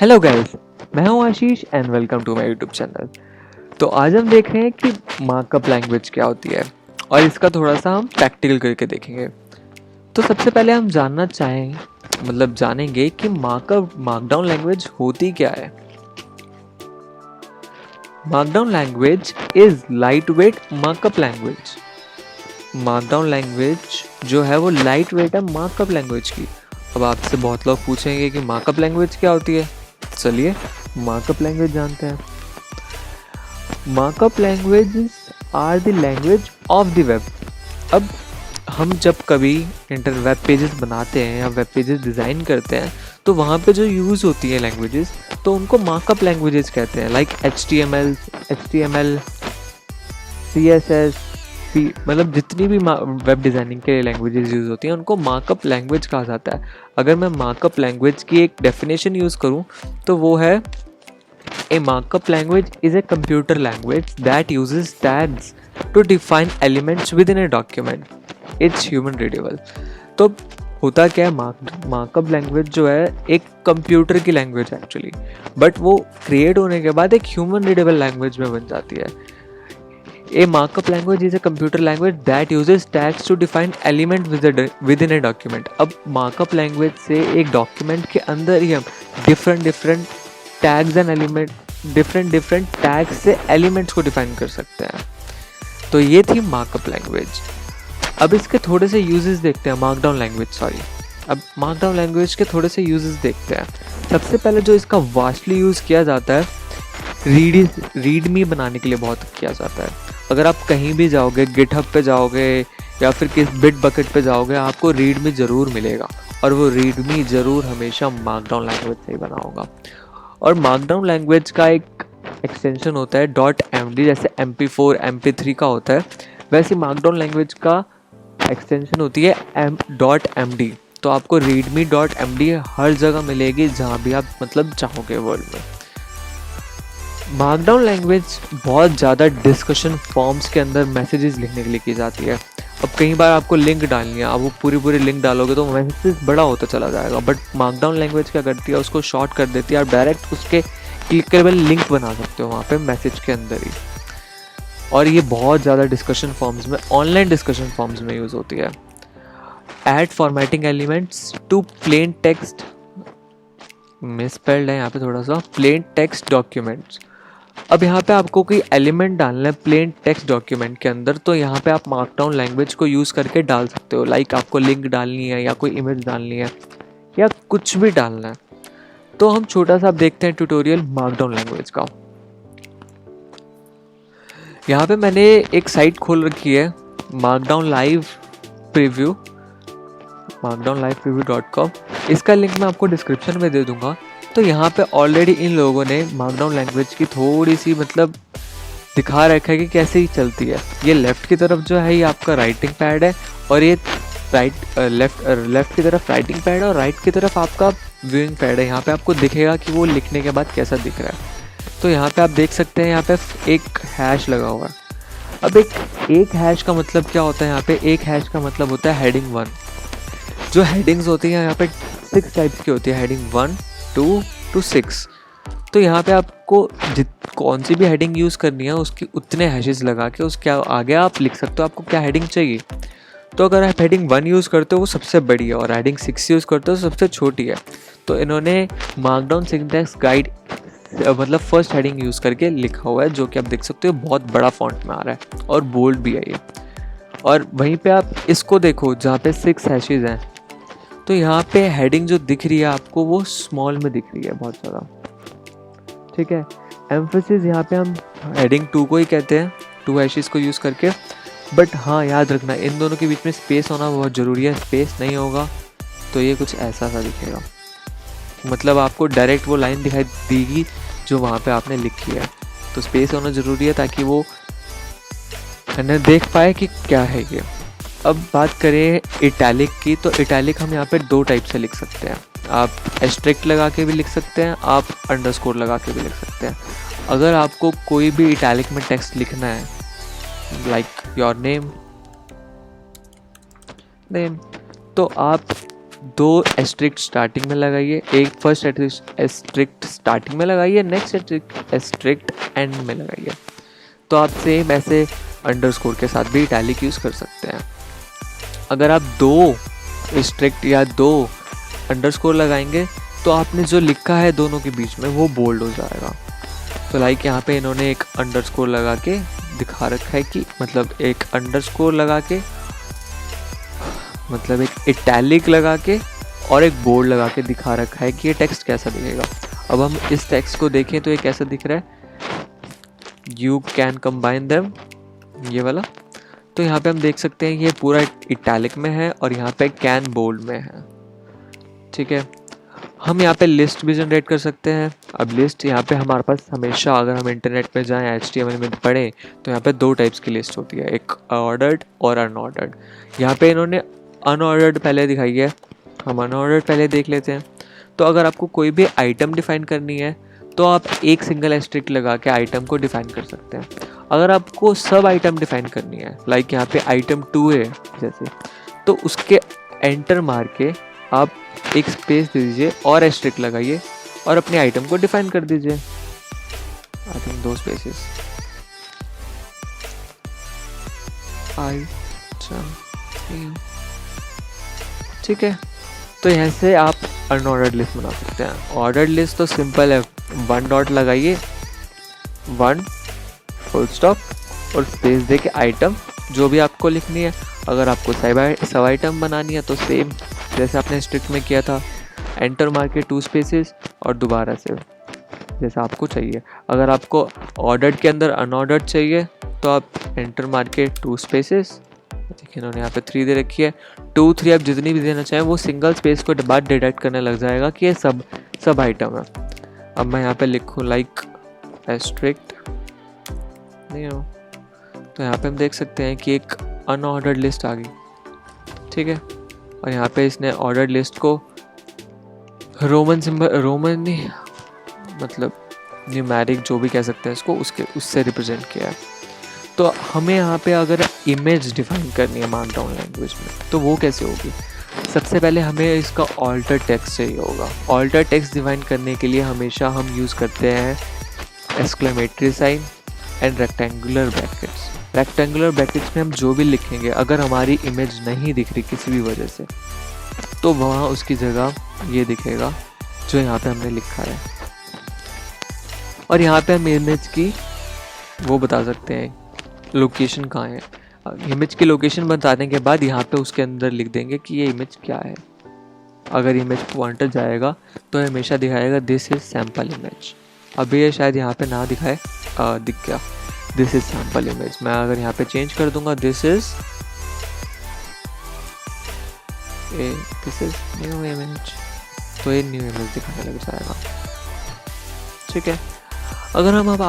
Hello guys, मैं हूं Ashish and welcome to my YouTube channel. तो आज हम देख रहे हैं कि मार्कअप लैंग्वेज क्या होती है और इसका थोड़ा सा हम प्रैक्टिकल करके देखेंगे। तो सबसे पहले हम जानेंगे कि मार्कडाउन लैंग्वेज होती क्या है। Markdown language is light weight markup language. Markdown language जो है वो लाइट वेट है मार्कअप लैंग्वेज की। अब आपसे बहुत लोग पूछेंगे कि मार्कअप लैंग्वेज क्या होती है। चलिए मार्कअप लैंग्वेज जानते हैं। Markup languages are the language of the web. अब हम जब कभी वेब पेजेस बनाते हैं या वेब पेजेस डिज़ाइन करते हैं तो वहाँ पे जो यूज़ होती है लैंग्वेजेस, तो उनको मार्कअप लैंग्वेजेस कहते हैं। लाइक HTML, CSS, मतलब जितनी भी वेब डिज़ाइनिंग के लैंग्वेजेस यूज़ होती हैं उनको मार्कअप लैंग्वेज कहा जाता है। अगर मैं मार्कअप लैंग्वेज की एक डेफिनेशन यूज़ करूँ तो वो है A markup language is a computer language that uses tags to define elements within a document. It's human readable. तो होता क्या है, मार्कअप लैंग्वेज जो है एक कंप्यूटर की लैंग्वेज है एक्चुअली, बट वो क्रिएट होने के बाद एक ह्यूमन रीडेबल लैंग्वेज में बन जाती है। A markup language is a computer language that uses tags to define element within a document. अब मार्कअप लैंग्वेज से एक डॉक्यूमेंट के अंदर ही हम different tags and element different tags से एलिमेंट्स को डिफाइन कर सकते हैं। तो ये थी मार्कअप लैंग्वेज। अब इसके थोड़े से यूजेस देखते हैं। अब मार्कडाउन लैंग्वेज के थोड़े से यूजेस देखते हैं। सबसे पहले जो इसका वास्टली यूज़ किया जाता है, रीडमी बनाने के लिए बहुत किया जाता है। अगर आप कहीं भी जाओगे, गिटहब पे जाओगे या फिर किस बिट बकेट पे जाओगे, आपको रीडमी ज़रूर मिलेगा और वो रीडमी ज़रूर हमेशा मार्कडाउन लैंग्वेज से ही बना होगा। और मार्कडाउन लैंग्वेज का एक एक्सटेंशन होता है .md, जैसे MP4 MP3 का होता है, वैसे मार्कडाउन लैंग्वेज का एक्सटेंशन होती है .md। तो आपको रीडमी .md हर जगह मिलेगी जहाँ भी आप चाहोगे वर्ल्ड में। मार्कडाउन लैंग्वेज बहुत ज़्यादा डिस्कशन फॉर्म्स के अंदर मैसेजेस लिखने के लिए की जाती है। अब कई बार आपको लिंक डालनी है, आप वो पूरी लिंक डालोगे तो मैसेज बड़ा होता चला जाएगा, बट मार्कडाउन लैंग्वेज क्या करती है, उसको शॉर्ट कर देती है। आप डायरेक्ट उसके क्लिकेबल लिंक बना सकते हो वहाँ पे मैसेज के अंदर ही। और ये बहुत ज़्यादा डिस्कशन फॉर्म्स में, ऑनलाइन डिस्कशन फॉर्म्स में यूज़ होती है। Add formatting elements to plain text, misspelled है यहाँ पे थोड़ा सा, प्लेन टेक्स्ट डॉक्यूमेंट्स। अब यहाँ पे आपको कोई एलिमेंट डालना है प्लेन टेक्स्ट डॉक्यूमेंट के अंदर, तो यहाँ पे आप मार्कडाउन लैंग्वेज को यूज़ करके डाल सकते हो। लाइक आपको लिंक डालनी है या कोई इमेज डालनी है या कुछ भी डालना है। तो हम छोटा सा देखते हैं ट्यूटोरियल मार्कडाउन लैंग्वेज का। यहाँ पे मैंने एक साइट खोल रखी है, मार्कडाउन लाइव प्रीव्यू, markdownlivepreview.com। इसका लिंक मैं आपको डिस्क्रिप्शन में दे दूंगा। तो यहाँ पे ऑलरेडी इन लोगों ने मार्कडाउन लैंग्वेज की थोड़ी सी दिखा रखा है कि कैसे ही चलती है। ये लेफ़्ट की तरफ जो है ये आपका राइटिंग पैड है और ये लेफ़्ट की तरफ राइटिंग पैड है और राइट की तरफ आपका व्यूइंग पैड है। यहाँ पे आपको दिखेगा कि वो लिखने के बाद कैसा दिख रहा है। तो यहाँ पे आप देख सकते हैं, यहाँ पे एक हैश लगा हुआ है। अब एक हैश का मतलब क्या होता है, यहाँ पे एक हैश का मतलब होता है हेडिंग 1। जो हेडिंग्स होती हैं यहाँ पे 6 टाइप्स की होती है, हेडिंग 1 2 to 6। तो यहाँ पे आपको कौन सी भी हेडिंग यूज़ करनी है उसकी उतने हैशेस लगा के उसके आगे आप लिख सकते हो आपको क्या हेडिंग चाहिए। तो अगर आप हेडिंग 1 यूज़ करते हो वो सबसे बड़ी है और हेडिंग 6 यूज़ करते हो सबसे छोटी है। तो इन्होंने markdown syntax guide first heading use करके लिखा हुआ है, जो कि आप देख सकते हो बहुत बड़ा फॉन्ट में आ रहा है और बोल्ड भी है ये। और वहीं पे आप इसको देखो जहाँ पे 6 हैशेस हैं, तो यहाँ पे हेडिंग जो दिख रही है आपको वो स्मॉल में दिख रही है बहुत ज़्यादा, ठीक है। एम्फेसिस यहाँ पे हम हेडिंग 2 को ही कहते हैं, 2 हैशेस को यूज़ करके। बट हाँ, याद रखना इन दोनों के बीच में स्पेस होना बहुत ज़रूरी है। स्पेस नहीं होगा तो ये कुछ ऐसा सा दिखेगा, आपको डायरेक्ट वो लाइन दिखाई देगी जो वहाँ पे आपने लिखी है। तो स्पेस होना ज़रूरी है ताकि वो देख पाए कि क्या है ये। अब बात करें इटैलिक की, तो इटैलिक हम यहाँ पे 2 टाइप से लिख सकते हैं। आप एस्ट्रिक्ट लगा के भी लिख सकते हैं, आप अंडरस्कोर लगा के भी लिख सकते हैं। अगर आपको कोई भी इटैलिक में टेक्स्ट लिखना है, लाइक योर नेम, तो आप 2 एस्ट्रिक्ट स्टार्टिंग में लगाइए, एक फर्स्ट एस्ट्रिक्ट स्टार्टिंग में लगाइए, नेक्स्ट एस्ट्रिक्ट एंड में लगाइए। तो आप सेम ऐसे अंडरस्कोर के साथ भी इटैलिक यूज़ कर सकते हैं। अगर आप 2 एस्ट्रिक्ट या 2 अंडरस्कोर लगाएंगे तो आपने जो लिखा है दोनों के बीच में वो बोल्ड हो जाएगा। तो लाइक यहाँ पे इन्होंने एक अंडरस्कोर लगा के दिखा रखा है कि मतलब एक अंडरस्कोर लगा के मतलब एक इटैलिक लगा के और एक बोल्ड लगा के दिखा रखा है कि ये टेक्स्ट कैसा दिखेगा। अब हम इस टेक्स्ट को देखें तो ये कैसा दिख रहा है, यू कैन कंबाइन देम, ये वाला। तो यहाँ पे हम देख सकते हैं ये पूरा इटैलिक में है और यहाँ पे कैन बोल्ड में है। ठीक है, हम यहाँ पे लिस्ट भी जनरेट कर सकते हैं। अब लिस्ट यहाँ पे हमारे पास हमेशा, अगर हम इंटरनेट पे जाएं HTML में पढ़ें तो यहाँ पे 2 टाइप्स की लिस्ट होती है, एक ऑर्डर्ड और अनऑर्डर्ड। यहाँ पे इन्होंने अनऑर्डर्ड पहले दिखाई है, हम अनऑर्डर्ड पहले देख लेते हैं। तो अगर आपको कोई भी आइटम डिफाइन करनी है तो आप एक सिंगल एस्ट्रिक्ट लगा के आइटम को डिफाइन कर सकते हैं। अगर आपको सब आइटम डिफाइन करनी है, लाइक यहाँ पे आइटम 2 है जैसे, तो उसके एंटर मार के आप एक स्पेस दे दीजिए और एस्ट्रिक्ट लगाइए और अपने आइटम को डिफाइन कर दीजिए। आई थिंक 2 स्पेसेस, ठीक है। तो यहाँ से आप अनऑर्डर्ड लिस्ट बना सकते हैं। ऑर्डर्ड लिस्ट तो सिंपल है, 1 डॉट लगाइए, 1 फुल स्टॉप और स्पेस दे के आइटम जो भी आपको लिखनी है। अगर आपको सब आइटम बनानी है तो सेम जैसे आपने स्ट्रिक्ट में किया था, एंटर मार के 2 स्पेसेस और दोबारा से जैसा आपको चाहिए। अगर आपको ऑर्डर्ड के अंदर अनऑर्डर्ड चाहिए तो आप एंटर मार के 2 स्पेसेस, देखिए इन्होंने यहाँ पे 3 दे रखी है, 2 3 आप जितनी भी देना चाहें वो सिंगल स्पेस को बाद डिटेक्ट करने लग जाएगा कि ये सब आइटम है। अब मैं यहाँ पे लिखूँ लाइक एस्ट्रिक्ट नहीं हो, तो यहाँ पे हम देख सकते हैं कि एक अनऑर्डर्ड लिस्ट आ गई। ठीक है, और यहाँ पे इसने ऑर्डर्ड लिस्ट को रोमन नहीं मतलब न्यूमेरिक जो भी कह सकते हैं इसको, उससे रिप्रेजेंट किया है। तो हमें यहाँ पे अगर इमेज डिफाइन करनी है मार्कडाउन लैंग्वेज में तो वो कैसे होगी। सबसे पहले हमें इसका ऑल्टर टेक्स्ट चाहिए होगा। ऑल्टर टेक्स्ट डिफाइन करने के लिए हमेशा हम यूज़ करते हैं exclamatory sign and rectangular brackets. Rectangular brackets में हम जो भी लिखेंगे, अगर हमारी इमेज नहीं दिख रही किसी भी वजह से, तो वहाँ उसकी जगह ये दिखेगा जो यहाँ पे हमने लिखा है। और यहाँ पे हम इमेज की वो बता सकते हैं लोकेशन कहाँ है। इमेज की लोकेशन बताने के बाद यहाँ पे उसके अंदर लिख देंगे कि ये इमेज क्या है। अगर इमेज पॉइंटर जाएगा तो हमेशा दिखाएगा दिस इज सैम्पल इमेज। अभी ये शायद यहाँ पे ना दिखाए, दिख गया दिस इज सैम्पल इमेज। मैं अगर यहाँ पे चेंज कर दूंगा दिस इज न्यू इमेज, तो ये न्यू इमेज दिखाने लग जाएगा। ठीक है, अगर हम अब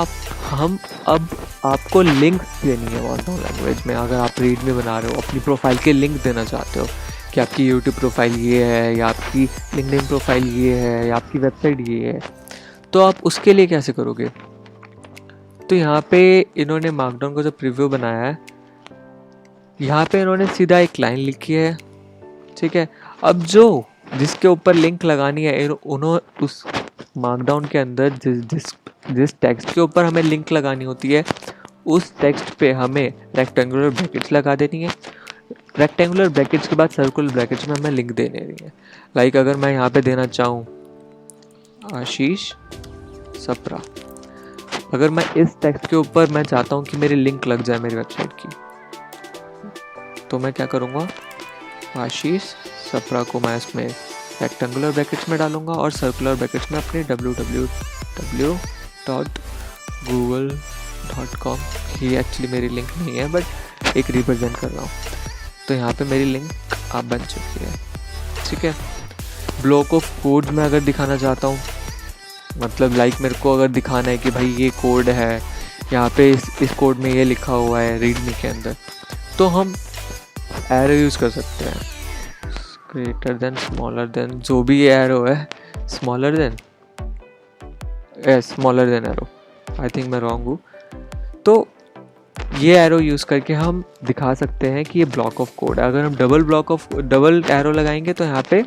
आपको लिंक देनी है मार्कडाउन लैंग्वेज में। अगर आप रीड में बना रहे हो, अपनी प्रोफाइल के लिंक देना चाहते हो कि आपकी यूट्यूब प्रोफाइल ये है या आपकी लिंक्डइन प्रोफाइल ये है या आपकी वेबसाइट ये है, तो आप उसके लिए कैसे करोगे। तो यहाँ पे इन्होंने मार्कडाउन का जो प्रीव्यू बनाया है, यहाँ पे इन्होंने सीधा एक लाइन लिखी है। ठीक है, अब जिसके ऊपर लिंक लगानी है, उन्होंने उस मार्कडाउन के अंदर जिस टेक्स्ट के ऊपर हमें लिंक लगानी होती है, उस टेक्स्ट पे हमें रेक्टेंगुलर ब्रैकेट्स लगा देनी है। रेक्टेंगुलर ब्रैकेट्स के बाद सर्कुलर ब्रैकेट्स में हमें लिंक देने है। लाइक अगर मैं यहाँ पे देना चाहूँ आशीष सप्रा, अगर मैं इस टेक्स्ट के ऊपर मैं चाहता हूँ कि मेरी लिंक लग जाए मेरी वेबसाइट की, तो मैं क्या करूँगा, आशीष सप्रा को मैं इसमें रेक्टेंगुलर ब्रैकेट्स में डालूंगा और सर्कुलर ब्रैकेट्स में अपनी www.google.com, ये एक्चुअली मेरी लिंक नहीं है बट एक रिप्रेजेंट कर रहा हूँ। तो यहाँ पे मेरी लिंक आप बन चुकी है। ठीक है, ब्लॉक ऑफ कोड में अगर दिखाना चाहता हूँ, मतलब लाइक मेरे को अगर दिखाना है कि भाई ये कोड है, यहाँ पे इस कोड में ये लिखा हुआ है रीडमी के अंदर, तो हम एरो यूज़ कर सकते हैं, ग्रेटर देन स्मॉलर देन, जो भी ये एरो है, smaller than arrow, I think मैं रॉन्ग हूँ। तो ये एरो यूज़ करके हम दिखा सकते हैं कि ये ब्लॉक ऑफ कोड है। अगर हम डबल एरो लगाएंगे तो यहाँ पे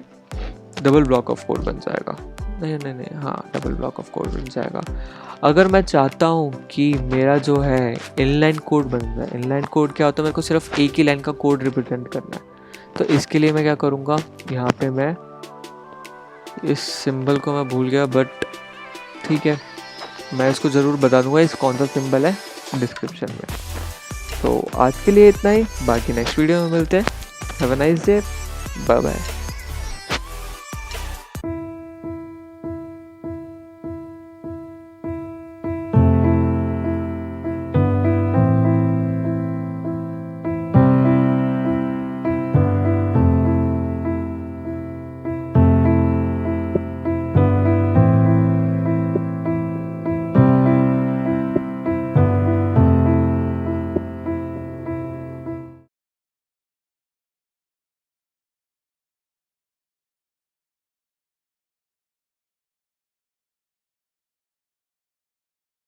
डबल ब्लॉक ऑफ कोड बन जाएगा। नहीं, हाँ डबल ब्लॉक ऑफ कोड बन जाएगा। अगर मैं चाहता हूँ कि मेरा जो है इनलाइन कोड बन जाए, इनलाइन कोड क्या होता है, मेरे को सिर्फ एक ही लाइन का कोड रिप्रेजेंट करना है, तो इसके लिए मैं क्या करूँगा, यहाँ पे मैं इस सिंबल को मैं भूल गया, बट ठीक है मैं इसको ज़रूर बता दूँगा इस कौन सा सिंबल है डिस्क्रिप्शन में। तो आज के लिए इतना ही, बाकी नेक्स्ट वीडियो में मिलते हैं। Have a nice day, bye bye.